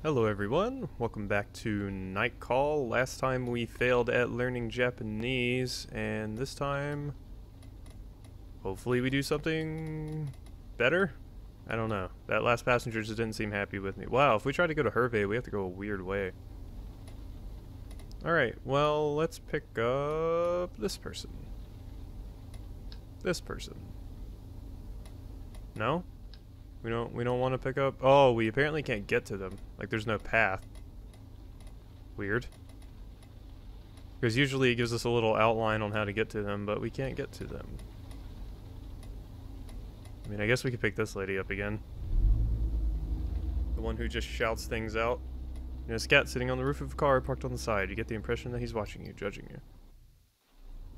Hello everyone, welcome back to Night Call. Last time we failed at learning Japanese, and this time, hopefully we do something better? I don't know. That last passenger just didn't seem happy with me. Wow, if we try to go to Hervé, we have to go a weird way. Alright, well, let's pick up this person. This person. No? We don't want to pick up. Oh, we apparently can't get to them. Like there's no path. Weird. Because usually it gives us a little outline on how to get to them, but we can't get to them. I mean, I guess we could pick this lady up again. The one who just shouts things out. You know, a scat sitting on the roof of a car parked on the side. You get the impression that he's watching you, judging you.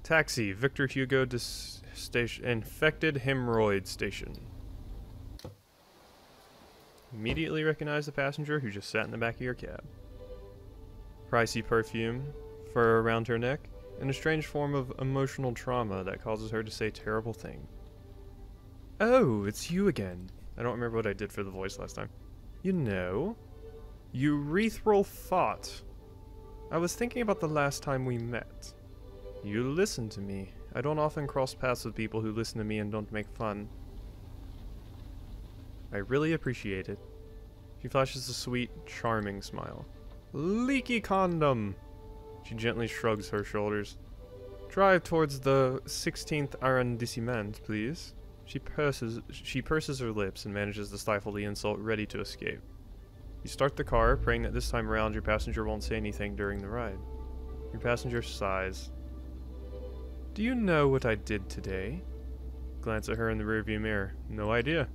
Taxi, Victor Hugo station, infected hemorrhoid station. Immediately recognize the passenger who just sat in the back of your cab. Pricey perfume, fur around her neck, and a strange form of emotional trauma that causes her to say terrible things. Oh, it's you again. I don't remember what I did for the voice last time. You know, urethral thought. I was thinking about the last time we met. You listened to me. I don't often cross paths with people who listen to me and don't make fun. I really appreciate it. She flashes a sweet, charming smile. Leaky condom! She gently shrugs her shoulders. Drive towards the 16th arrondissement, please. She purses her lips and manages to stifle the insult, ready to escape. You start the car, praying that this time around your passenger won't say anything during the ride. Your passenger sighs. Do you know what I did today? Glance at her in the rearview mirror. No idea.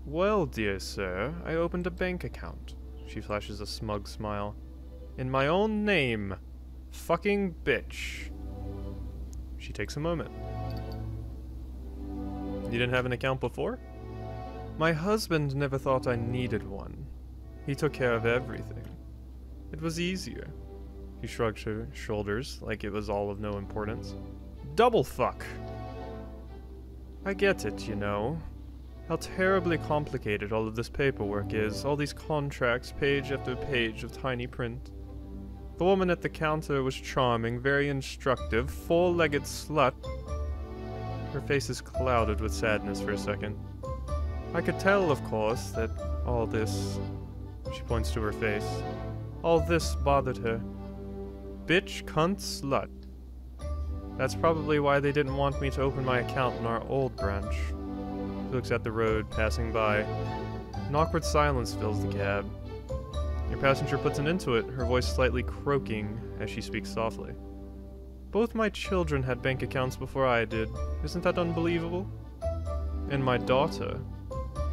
Well, dear sir, I opened a bank account. She flashes a smug smile. In my own name. Fucking bitch. She takes a moment. You didn't have an account before? My husband never thought I needed one. He took care of everything. It was easier. She shrugged her shoulders like it was all of no importance. Double fuck! I get it, you know. How terribly complicated all of this paperwork is, all these contracts, page after page of tiny print. The woman at the counter was charming, very instructive, four-legged slut. Her face is clouded with sadness for a second. I could tell, of course, that all this... She points to her face. All this bothered her. Bitch, cunt, slut. That's probably why they didn't want me to open my account in our old branch. She looks at the road, passing by. An awkward silence fills the cab. Your passenger puts an end to it, her voice slightly croaking as she speaks softly. Both my children had bank accounts before I did. Isn't that unbelievable? And my daughter.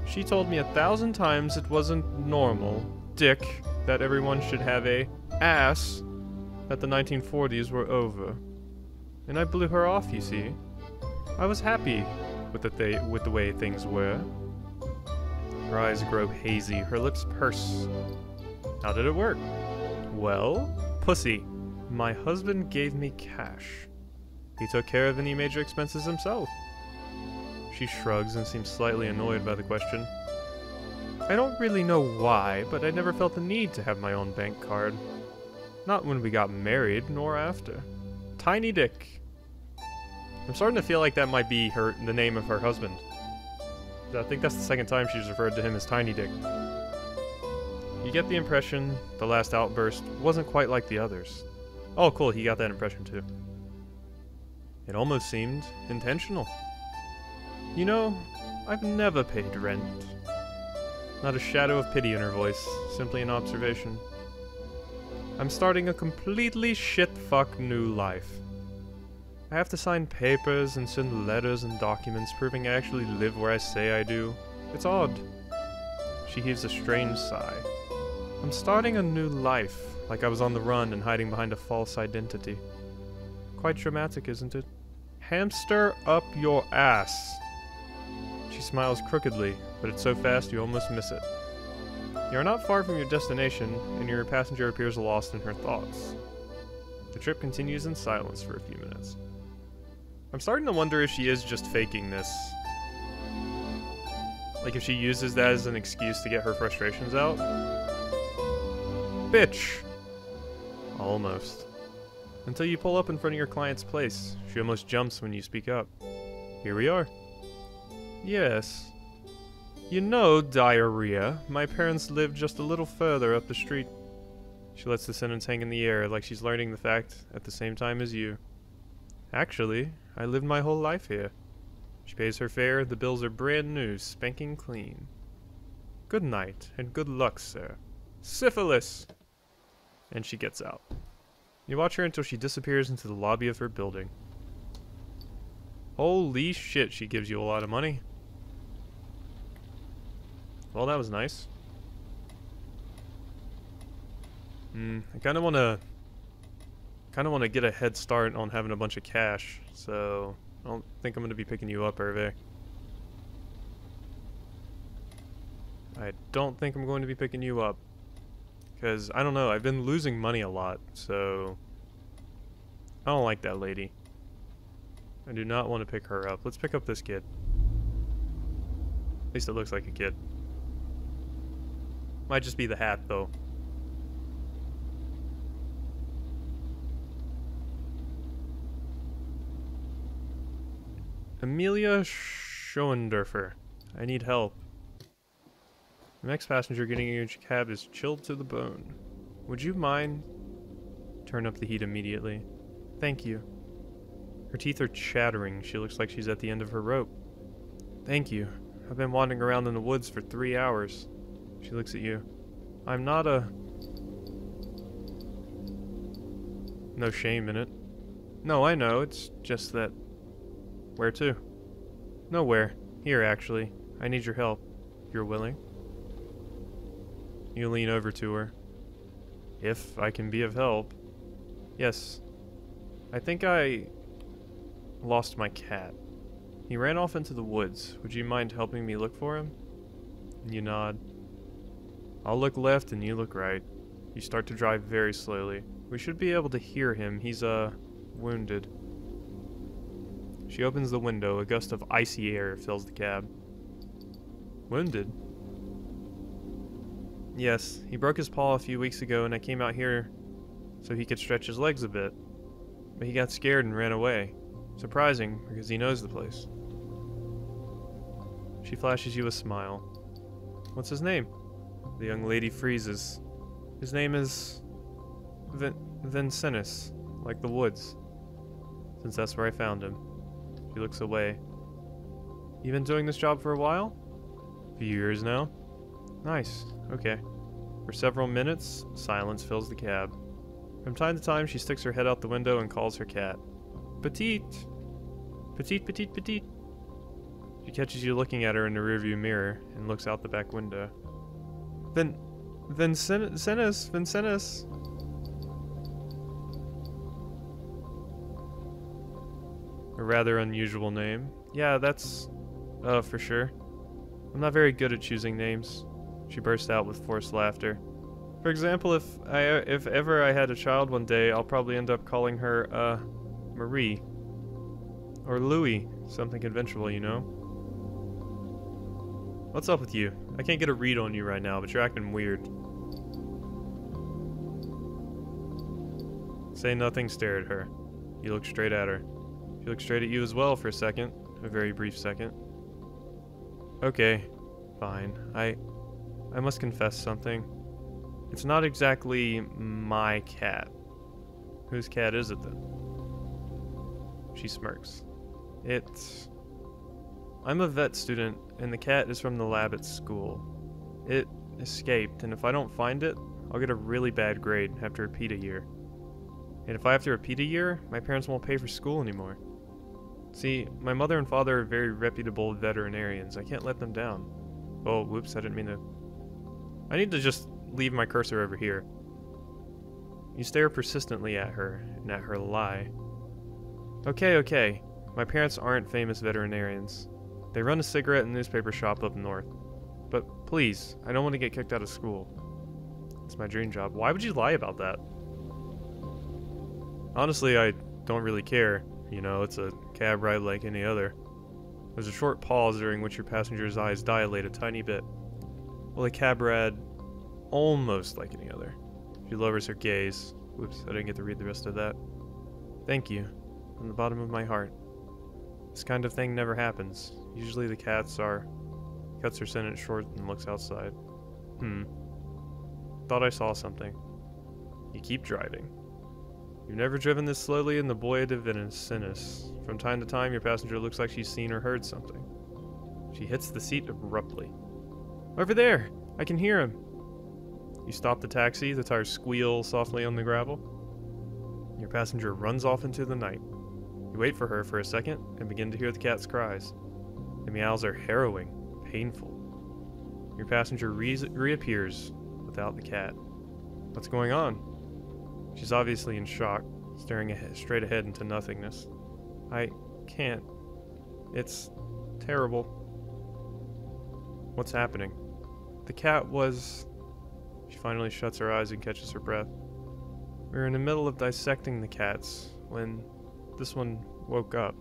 She told me 1,000 times it wasn't normal, dick, that everyone should have a ass, that the 1940s were over. And I blew her off, you see. I was happy with the way things were. Her eyes grow hazy, her lips purse. How did it work? Well, pussy. My husband gave me cash. He took care of any major expenses himself. She shrugs and seems slightly annoyed by the question. I don't really know why, but I never felt the need to have my own bank card. Not when we got married, nor after. Tiny Dick. I'm starting to feel like that might be the name of her husband. I think that's the second time she's referred to him as Tiny Dick. You get the impression the last outburst wasn't quite like the others. Oh, cool, he got that impression too. It almost seemed intentional. You know, I've never paid rent. Not a shadow of pity in her voice, simply an observation. I'm starting a completely shit-fuck new life. I have to sign papers and send letters and documents proving I actually live where I say I do. It's odd. She heaves a strange sigh. I'm starting a new life, like I was on the run and hiding behind a false identity. Quite dramatic, isn't it? Hamster up your ass. She smiles crookedly, but it's so fast you almost miss it. You are not far from your destination, and your passenger appears lost in her thoughts. The trip continues in silence for a few minutes. I'm starting to wonder if she is just faking this. Like if she uses that as an excuse to get her frustrations out. bitch! Almost. Until you pull up in front of your client's place. She almost jumps when you speak up. Here we are. Yes. You know, diarrhea. My parents live just a little further up the street. She lets the sentence hang in the air like she's learning the fact at the same time as you. Actually, I lived my whole life here. She pays her fare, the bills are brand new, spanking clean. Good night, and good luck, sir. Syphilis! And she gets out. You watch her until she disappears into the lobby of her building. Holy shit, she gives you a lot of money. Well, that was nice. I kind of want to get a head start on having a bunch of cash, so I don't think I'm going to be picking you up, Hervé. I don't think I'm going to be picking you up. Because, I don't know, I've been losing money a lot, so I don't like that lady. I do not want to pick her up. Let's pick up this kid. At least it looks like a kid. Might just be the hat, though. Amelia Schoendorfer. I need help. The next passenger getting in your cab is chilled to the bone. Would you mind? Turn up the heat immediately. Thank you. Her teeth are chattering. She looks like she's at the end of her rope. Thank you. I've been wandering around in the woods for 3 hours. She looks at you. I'm not a... No shame in it. No, I know. It's just that... Where to? Nowhere. Here, actually. I need your help. You're willing? You lean over to her. If I can be of help. Yes. I think I lost my cat. He ran off into the woods. Would you mind helping me look for him? You nod. I'll look left and you look right. You start to drive very slowly. We should be able to hear him. He's, wounded. She opens the window. A gust of icy air fills the cab. Wounded? Yes, he broke his paw a few weeks ago and I came out here so he could stretch his legs a bit. But he got scared and ran away. Surprising, because he knows the place. She flashes you a smile. What's his name? The young lady freezes. His name is... Vincenus, like the woods. Since that's where I found him. She looks away. You been doing this job for a while? A few years now. Nice, okay. For several minutes, silence fills the cab. From time to time, she sticks her head out the window and calls her cat. Petite! Petite, petite, petite! She catches you looking at her in the rearview mirror and looks out the back window. Vincenus! A rather unusual name. Yeah, that's... for sure. I'm not very good at choosing names. She burst out with forced laughter. For example, if ever I had a child one day, I'll probably end up calling her, Marie. Or Louis. Something conventional, you know? What's up with you? I can't get a read on you right now, but you're acting weird. Say nothing, stare at her. You look straight at her. She looks straight at you as well for a second. A very brief second. Okay. Fine. I must confess something. It's not exactly my cat. Whose cat is it then? She smirks. I'm a vet student, and the cat is from the lab at school. It escaped, and if I don't find it, I'll get a really bad grade and have to repeat a year. And if I have to repeat a year, my parents won't pay for school anymore. See, my mother and father are very reputable veterinarians. I can't let them down. Oh, whoops, I didn't mean to... I need to just leave my cursor over here. You stare persistently at her, and at her lie. Okay. My parents aren't famous veterinarians. They run a cigarette and newspaper shop up north. But please, I don't want to get kicked out of school. It's my dream job. Why would you lie about that? Honestly, I don't really care. You know, it's a cab ride like any other. There's a short pause during which your passenger's eyes dilate a tiny bit. Well, a cab ride almost like any other. She lowers her gaze. Whoops, I didn't get to read the rest of that. Thank you, from the bottom of my heart. This kind of thing never happens. Usually the cuts her sentence short and looks outside. Thought I saw something. You keep driving. You've never driven this slowly in the Bois de Vincennes. From time to time, your passenger looks like she's seen or heard something. She hits the seat abruptly. Over there! I can hear him! You stop the taxi, the tires squeal softly on the gravel. Your passenger runs off into the night. You wait for her for a second and begin to hear the cat's cries. The meows are harrowing, painful. Your passenger reappears without the cat. What's going on? She's obviously in shock, staring straight ahead into nothingness. I can't. It's terrible. What's happening? The cat was... She finally shuts her eyes and catches her breath. We were in the middle of dissecting the cats when this one woke up.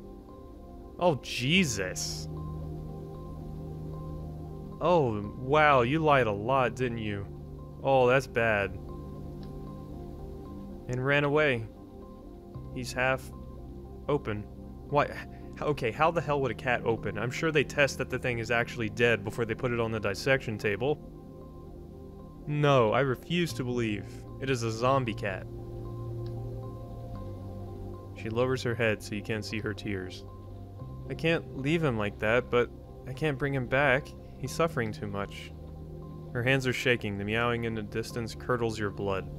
Oh, Jesus! Oh, wow, you lied a lot, didn't you? Oh, that's bad. And ran away. He's half open. Why? Okay, how the hell would a cat open? I'm sure they test that the thing is actually dead before they put it on the dissection table. No, I refuse to believe. It is a zombie cat. She lowers her head so you can't see her tears. I can't leave him like that, but I can't bring him back. He's suffering too much. Her hands are shaking. The meowing in the distance curdles your blood.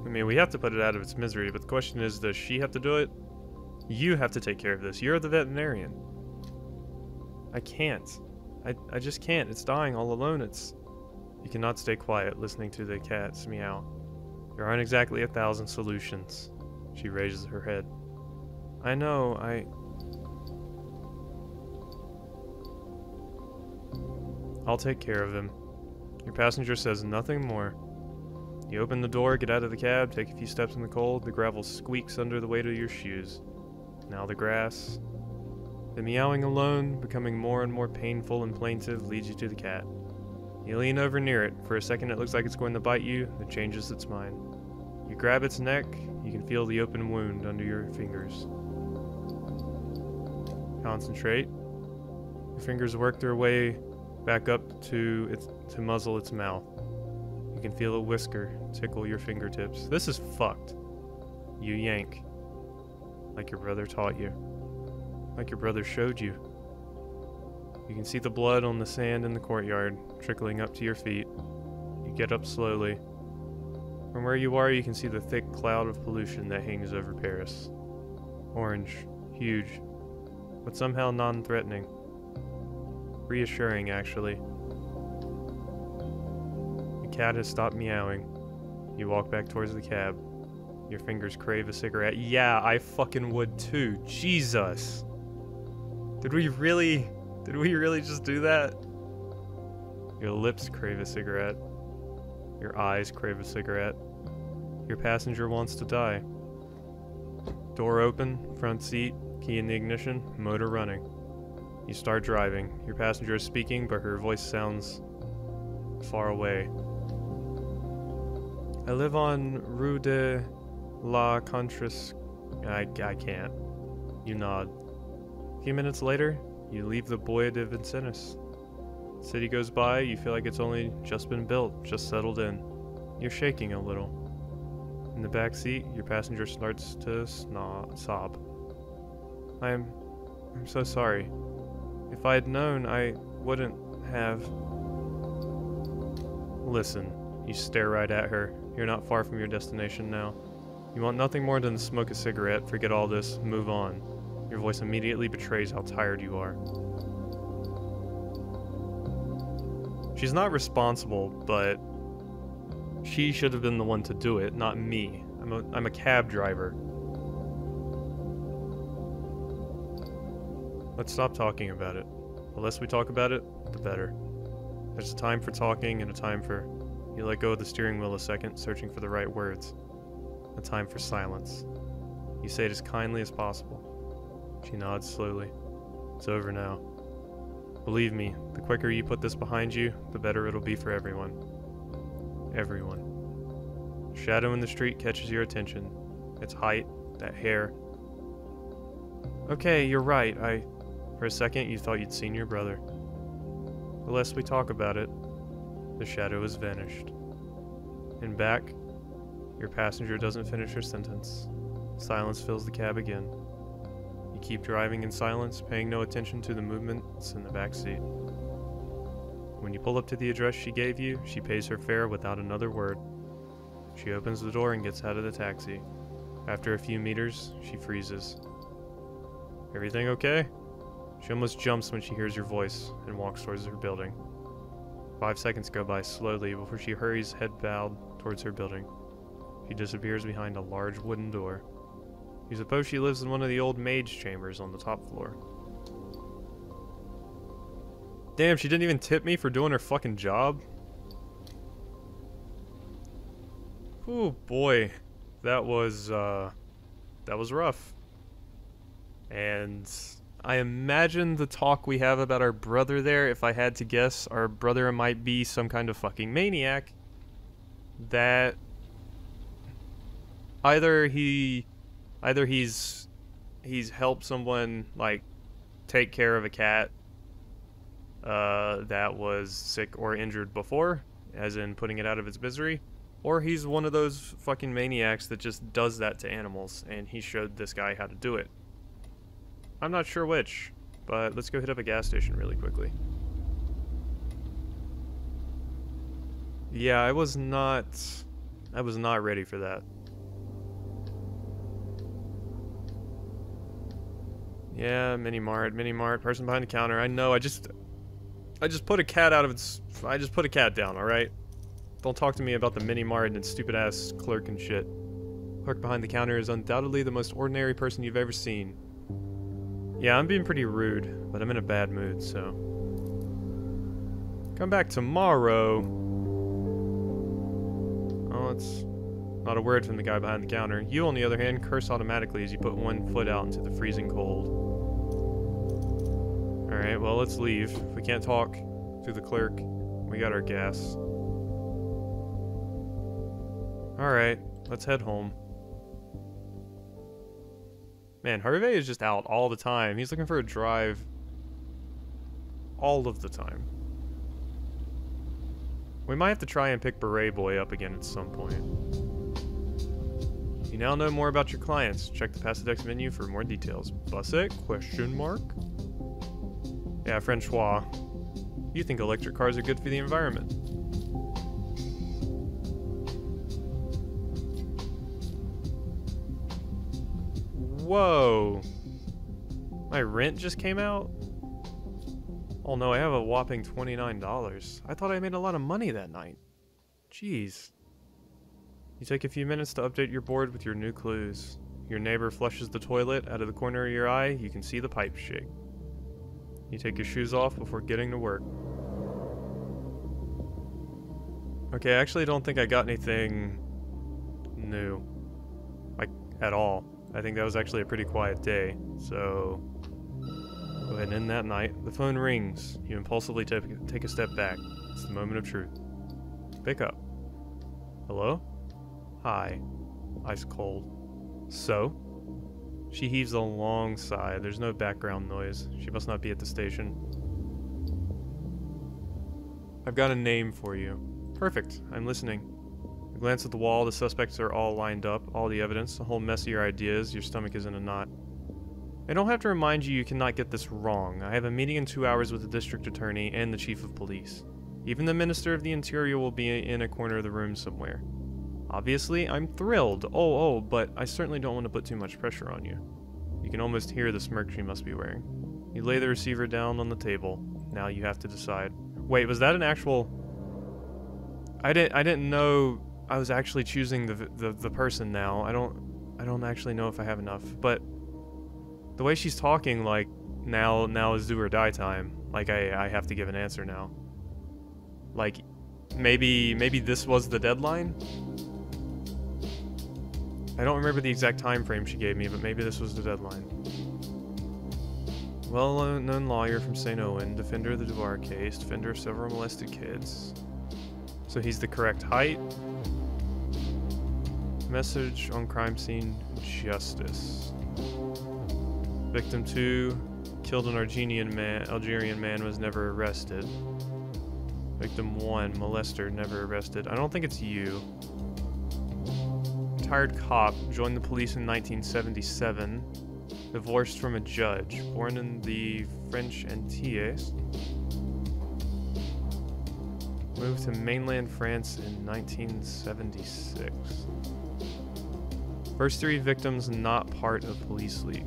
I mean, we have to put it out of its misery, but the question is, does she have to do it? You have to take care of this. You're the veterinarian. I can't. I just can't. It's dying all alone. You cannot stay quiet listening to the cat's meow. There aren't exactly 1,000 solutions. She raises her head. I know, I'll take care of him. Your passenger says nothing more. You open the door, get out of the cab, take a few steps in the cold. The gravel squeaks under the weight of your shoes. Now the grass. The meowing alone, becoming more and more painful and plaintive, leads you to the cat. You lean over near it. For a second it looks like it's going to bite you, then changes its mind. You grab its neck, you can feel the open wound under your fingers. Concentrate. Your fingers work their way back up to muzzle its mouth. You can feel a whisker tickle your fingertips. This is fucked. You yank. Like your brother taught you. Like your brother showed you. You can see the blood on the sand in the courtyard, trickling up to your feet. You get up slowly. From where you are, you can see the thick cloud of pollution that hangs over Paris. Orange, huge, but somehow non-threatening. Reassuring, actually. The cat has stopped meowing. You walk back towards the cab. Your fingers crave a cigarette. Yeah, I fucking would too. Jesus. Did we really just do that? Your lips crave a cigarette. Your eyes crave a cigarette. Your passenger wants to die. Door open, front seat, key in the ignition, motor running. You start driving. Your passenger is speaking, but her voice sounds far away. I live on Rue de la Contreras. I can't. You nod. A few minutes later, you leave the Bois de Vincennes. City goes by, you feel like it's only just been built, just settled in. You're shaking a little. In the back seat, your passenger starts to sob. I'm so sorry. If I had known, I wouldn't have... Listen, you stare right at her. You're not far from your destination now. You want nothing more than to smoke a cigarette, forget all this, move on. Your voice immediately betrays how tired you are. She's not responsible, but she should have been the one to do it, not me. I'm a cab driver. Let's stop talking about it. The less we talk about it, the better. There's a time for talking and a time for... You let go of the steering wheel a second, searching for the right words. A time for silence. You say it as kindly as possible. She nods slowly. It's over now. Believe me, the quicker you put this behind you, the better it'll be for everyone. Everyone. Shadow in the street catches your attention. Its height, that hair. Okay, you're right. For a second, you thought you'd seen your brother. The less we talk about it, the shadow has vanished. And back, your passenger doesn't finish her sentence. Silence fills the cab again. You keep driving in silence, paying no attention to the movements in the back seat. When you pull up to the address she gave you, she pays her fare without another word. She opens the door and gets out of the taxi. After a few meters, she freezes. Everything okay? She almost jumps when she hears your voice and walks towards her building. 5 seconds go by slowly before she hurries, head bowed, towards her building. She disappears behind a large wooden door. You suppose she lives in one of the old mage chambers on the top floor. Damn, she didn't even tip me for doing her fucking job? Oh boy, that was rough. And I imagine the talk we have about our brother there, if I had to guess, our brother might be some kind of fucking maniac that either he's helped someone like take care of a cat that was sick or injured before, as in putting it out of its misery, or he's one of those fucking maniacs that just does that to animals, and he showed this guy how to do it. I'm not sure which, but let's go hit up a gas station really quickly. Yeah, I was not ready for that. Yeah, mini mart, person behind the counter. I know, I just put a cat out of its... I just put a cat down, alright? Don't talk to me about the mini mart and its stupid-ass clerk and shit. Clerk behind the counter is undoubtedly the most ordinary person you've ever seen. Yeah, I'm being pretty rude, but I'm in a bad mood, so... Come back tomorrow. Oh, it's not a word from the guy behind the counter. You, on the other hand, curse automatically as you put one foot out into the freezing cold. Alright, well, let's leave. If we can't talk to the clerk, we got our gas. Alright, let's head home. Man, Hervé is just out all the time. He's looking for a drive all of the time. We might have to try and pick Beret Boy up again at some point. You now know more about your clients. Check the Passadex menu for more details. Busset? Question mark? Yeah, Francois. You think electric cars are good for the environment. Whoa. My rent just came out? Oh no, I have a whopping $29. I thought I made a lot of money that night. Jeez. You take a few minutes to update your board with your new clues. Your neighbor flushes the toilet. Out of the corner of your eye, you can see the pipe shake. You take your shoes off before getting to work. Okay, I actually don't think I got anything new. Like, at all. I think that was actually a pretty quiet day, so... Go ahead and end that night. The phone rings. You impulsively take a step back. It's the moment of truth. Pick up. Hello? Hi. Ice cold. So? She heaves a long sigh. There's no background noise. She must not be at the station. I've got a name for you. Perfect. I'm listening. You glance at the wall. The suspects are all lined up. All the evidence. A whole mess of your ideas. Your stomach is in a knot. I don't have to remind you cannot get this wrong. I have a meeting in 2 hours with the district attorney and the chief of police. Even the Minister of the Interior will be in a corner of the room somewhere. Obviously, I'm thrilled. Oh, but I certainly don't want to put too much pressure on you. You can almost hear the smirk she must be wearing. You lay the receiver down on the table. Now you have to decide. Wait, was that an actual... I didn't know I was actually choosing the person now. I don't actually know if I have enough, but the way she's talking, like, now is do or die time. Like, I have to give an answer now. Like, maybe this was the deadline? I don't remember the exact time frame she gave me, but maybe this was the deadline. well-known lawyer from St. Owen, defender of the Noire case, defender of several molested kids. So he's the correct height. Message on crime scene, justice. Victim 2, killed an Algerian man, was never arrested. Victim 1, molester, never arrested. I don't think it's you. Retired cop, joined the police in 1977. Divorced from a judge, born in the French Antilles. Moved to mainland France in 1976. First 3 victims not part of police league.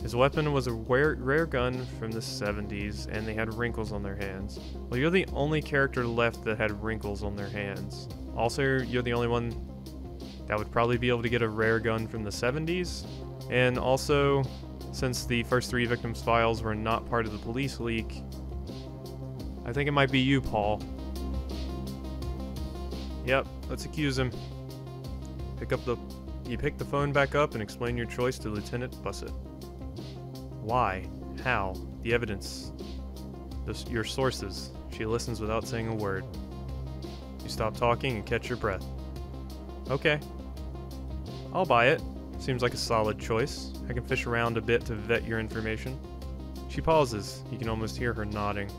His weapon was a rare gun from the 70s, and they had wrinkles on their hands. Well, you're the only character left that had wrinkles on their hands. Also, you're the only one that would probably be able to get a rare gun from the 70s. And also, since the first 3 victims' files were not part of the police leak, I think it might be you, Paul. Yep, let's accuse him. You pick the phone back up and explain your choice to Lieutenant Bussett. Why? How? The evidence. Your sources. She listens without saying a word. You stop talking and catch your breath. Okay. I'll buy it. Seems like a solid choice. I can fish around a bit to vet your information. She pauses. You can almost hear her nodding.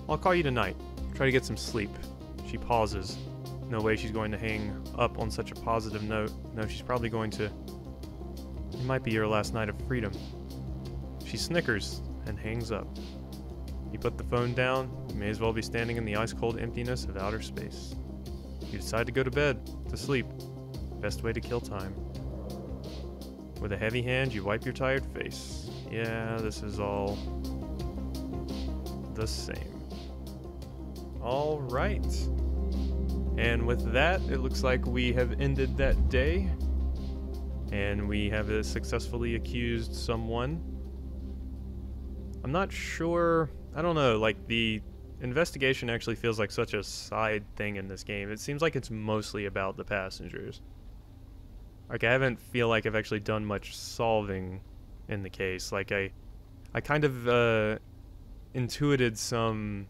I'll call you tonight. Try to get some sleep. She pauses. No way she's going to hang up on such a positive note. No, she's probably going to... It might be your last night of freedom. She snickers and hangs up. You put the phone down. You may as well be standing in the ice-cold emptiness of outer space. You decide to go to bed, to sleep. Best way to kill time. With a heavy hand, you wipe your tired face. Yeah, this is all the same. All right. And with that, it looks like we have ended that day. And we have successfully accused someone. I'm not sure. I don't know, like the investigation actually feels like such a side thing in this game. It seems like it's mostly about the passengers. Like I feel like I've actually done much solving in the case. Like I kind of intuited some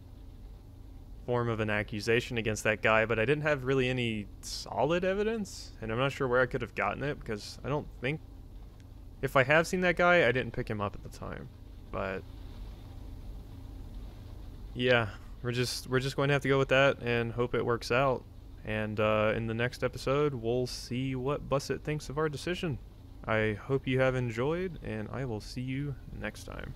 form of an accusation against that guy, but I didn't have really any solid evidence, and I'm not sure where I could have gotten it because I don't think, if I have seen that guy, I didn't pick him up at the time. But yeah, we're just going to have to go with that and hope it works out. And in the next episode, we'll see what Bussett thinks of our decision. I hope you have enjoyed, and I will see you next time.